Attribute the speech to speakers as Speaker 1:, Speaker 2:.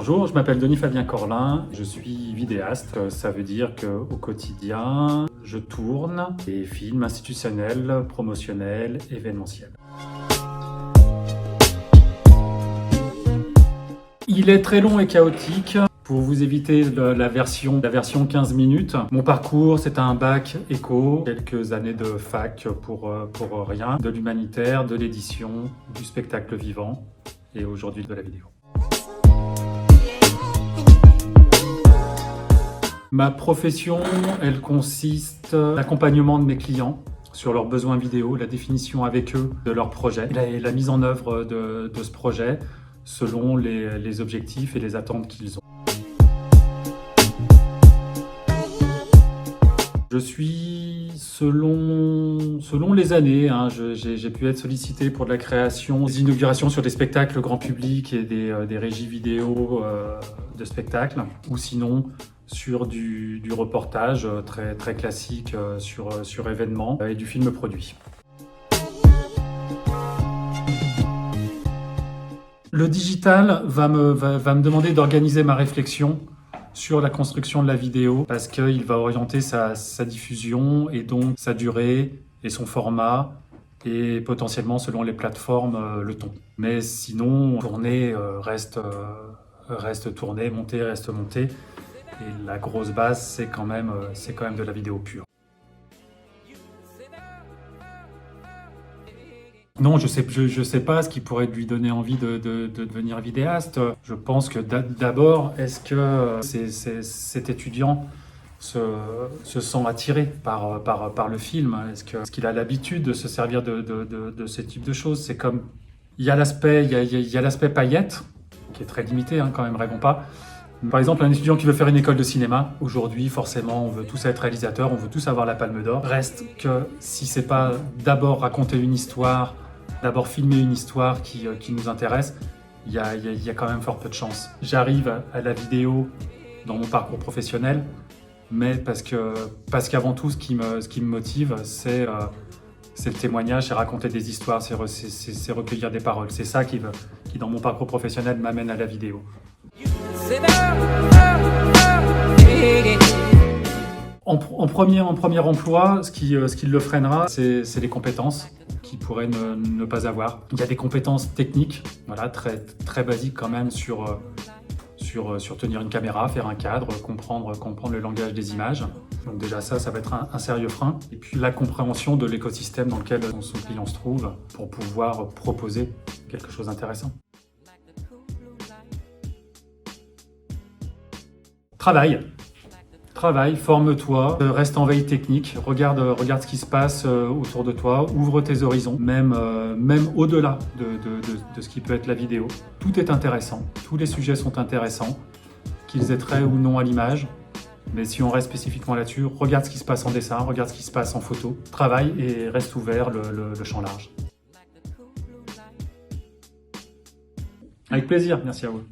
Speaker 1: Bonjour, je m'appelle Denis Fabien Corlin, je suis vidéaste. Ça veut dire qu'au quotidien, je tourne des films institutionnels, promotionnels, événementiels. Il est très long et chaotique. Pour vous éviter la version 15 minutes, mon parcours, c'est un bac éco, quelques années de fac pour rien, de l'humanitaire, de l'édition, du spectacle vivant et aujourd'hui de la vidéo. Ma profession, elle consiste à l'accompagnement de mes clients sur leurs besoins vidéo, la définition avec eux de leur projet et la mise en œuvre de ce projet selon les objectifs et les attentes qu'ils ont. Je suis, selon les années, j'ai pu être sollicité pour de la création, des inaugurations sur des spectacles grand public et des régies vidéo de spectacles, ou sinon sur du reportage très classique sur événements et du film produit. Le digital va me demander d'organiser ma réflexion sur la construction de la vidéo parce qu'il va orienter sa diffusion et donc sa durée et son format et potentiellement selon les plateformes le ton. Mais sinon, tourner reste tourner, monter reste monter et la grosse base c'est quand même de la vidéo pure. Non, je sais pas ce qui pourrait lui donner envie de devenir vidéaste. Je pense que d'abord, est-ce que cet étudiant se sent attiré par le film? Est-ce qu'il a l'habitude de se servir de ce type de choses? C'est comme, il y a l'aspect paillette, qui est très limité quand même, rêvons pas. Par exemple, un étudiant qui veut faire une école de cinéma, aujourd'hui, forcément, on veut tous être réalisateurs, on veut tous avoir la Palme d'Or. Reste que si c'est pas d'abord raconter une histoire, d'abord filmer une histoire qui nous intéresse, il y a quand même fort peu de chance. J'arrive à la vidéo dans mon parcours professionnel, mais parce qu'avant tout, ce qui me motive, c'est le témoignage, c'est raconter des histoires, c'est recueillir des paroles. C'est ça qui, dans mon parcours professionnel, m'amène à la vidéo. En premier emploi, ce qui le freinera, c'est les compétences qu'il pourrait ne pas avoir. Il y a des compétences techniques, voilà, très basiques quand même sur tenir une caméra, faire un cadre, comprendre le langage des images. Donc déjà ça va être un sérieux frein. Et puis la compréhension de l'écosystème dans lequel son client se trouve pour pouvoir proposer quelque chose d'intéressant. Travaille, forme-toi, reste en veille technique, regarde ce qui se passe autour de toi, ouvre tes horizons, même au-delà de ce qui peut être la vidéo. Tout est intéressant, tous les sujets sont intéressants, qu'ils aient trait ou non à l'image. Mais si on reste spécifiquement là-dessus, regarde ce qui se passe en dessin, regarde ce qui se passe en photo, travaille et reste ouvert le champ large. Avec plaisir, merci à vous.